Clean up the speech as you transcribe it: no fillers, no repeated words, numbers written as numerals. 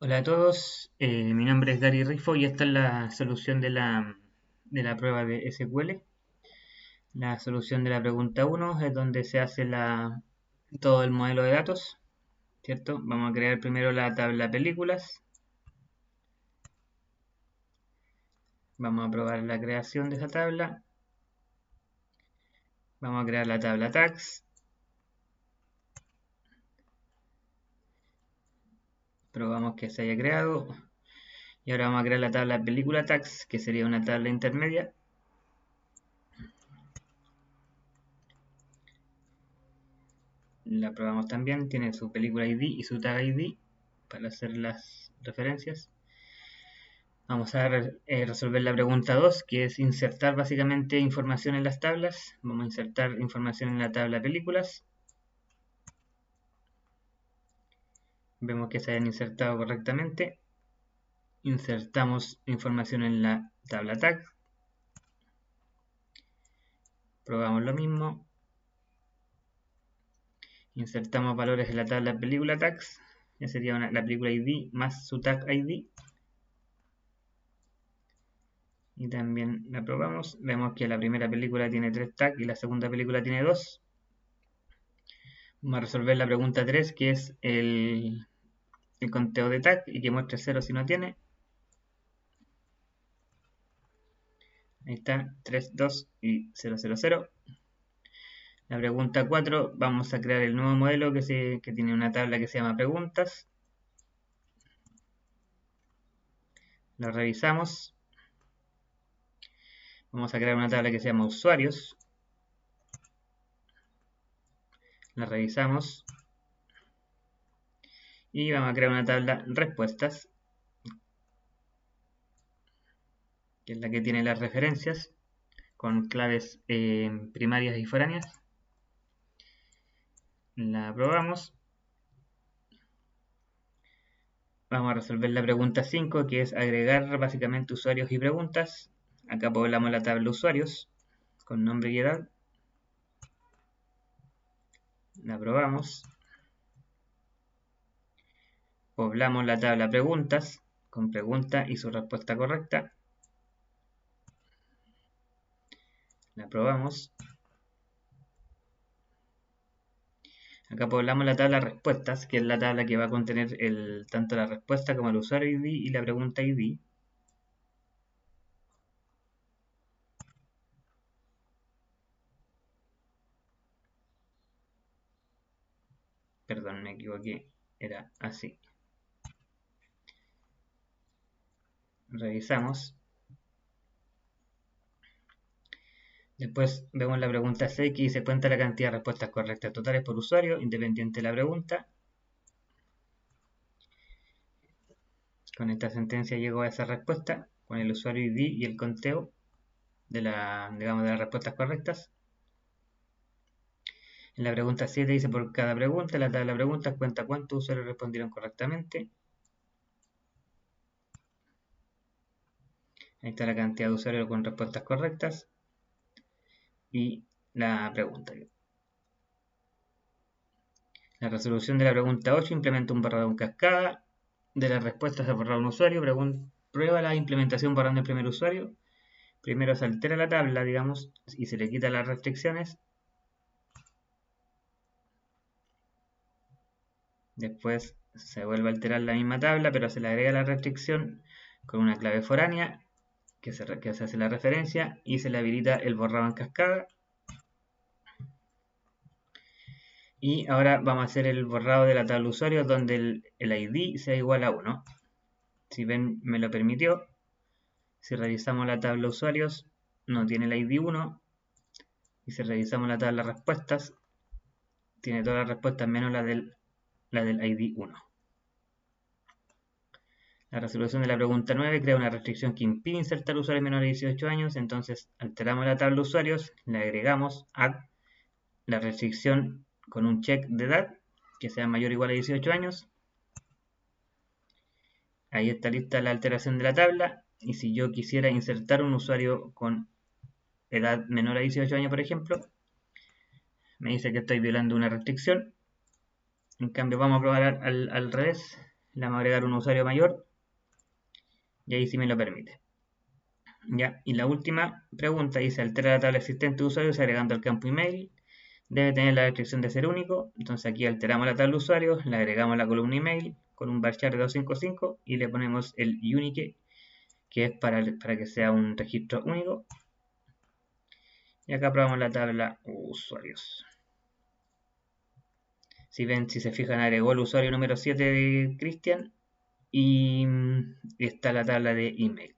Hola a todos, mi nombre es Gary Rifo y esta es la solución de la prueba de SQL. La solución de la pregunta 1 es donde se hace todo el modelo de datos, ¿cierto? Vamos a crear primero la tabla películas. Vamos a probar la creación de esa tabla. Vamos a crear la tabla tags. Probamos que se haya creado. Y ahora vamos a crear la tabla película tags, que sería una tabla intermedia. La probamos también, tiene su película ID y su tag ID para hacer las referencias. Vamos a resolver la pregunta 2, que es insertar básicamente información en las tablas. Vamos a insertar información en la tabla películas. Vemos que se hayan insertado correctamente. Insertamos información en la tabla tag. Probamos lo mismo. Insertamos valores en la tabla película tags. Ya sería la película ID más su tag ID. Y también la probamos. Vemos que la primera película tiene 3 tags y la segunda película tiene 2. Vamos a resolver la pregunta 3, que es el conteo de tag y que muestre 0 si no tiene. Ahí está, 3, 2 y 0, 0, 0. La pregunta 4, vamos a crear el nuevo modelo que tiene una tabla que se llama preguntas. Lo revisamos. Vamos a crear una tabla que se llama usuarios. La revisamos. Y vamos a crear una tabla respuestas, que es la que tiene las referencias con claves primarias y foráneas. La probamos. Vamos a resolver la pregunta 5, que es agregar básicamente usuarios y preguntas. Acá poblamos la tabla usuarios con nombre y edad. La probamos. Poblamos la tabla preguntas con pregunta y su respuesta correcta. La probamos. Acá poblamos la tabla respuestas, que es la tabla que va a contener tanto la respuesta como el usuario ID y la pregunta ID. Perdón, me equivoqué. Era así. Revisamos. Después vemos la pregunta 6, que dice cuenta la cantidad de respuestas correctas totales por usuario, independiente de la pregunta. Con esta sentencia llegó a esa respuesta, con el usuario ID y el conteo de las respuestas correctas. En la pregunta 7 dice por cada pregunta, la tabla de preguntas cuenta cuántos usuarios respondieron correctamente. Ahí está la cantidad de usuarios con respuestas correctas y la pregunta. La resolución de la pregunta 8 implementa un borrador en cascada. De las respuestas a borrar un usuario, prueba la implementación borrando el primer usuario. Primero se altera la tabla, digamos, y se le quita las restricciones. Después se vuelve a alterar la misma tabla, pero se le agrega la restricción con una clave foránea que se hace la referencia y se le habilita el borrado en cascada. Y ahora vamos a hacer el borrado de la tabla usuario donde el ID sea igual a 1. Si ven, me lo permitió. Si revisamos la tabla usuarios, no tiene el ID 1. Y si revisamos la tabla respuestas, tiene todas las respuestas menos la del ID 1. La resolución de la pregunta 9 crea una restricción que impide insertar usuarios menores de 18 años. Entonces alteramos la tabla usuarios, le agregamos add la restricción con un check de edad que sea mayor o igual a 18 años. Ahí está lista la alteración de la tabla. Y si yo quisiera insertar un usuario con edad menor a 18 años, por ejemplo, me dice que estoy violando una restricción. En cambio, vamos a probar al revés. Le vamos a agregar un usuario mayor. Y ahí sí me lo permite. Ya, y la última pregunta dice, altera la tabla existente de usuarios agregando el campo email. Debe tener la descripción de ser único. Entonces aquí alteramos la tabla de usuarios, le agregamos la columna email con un varchar de 255 y le ponemos el unique, que es para que sea un registro único. Y acá probamos la tabla usuarios. Si ven, si se fijan, agregó el usuario número 7 de Cristian y está la tabla de email.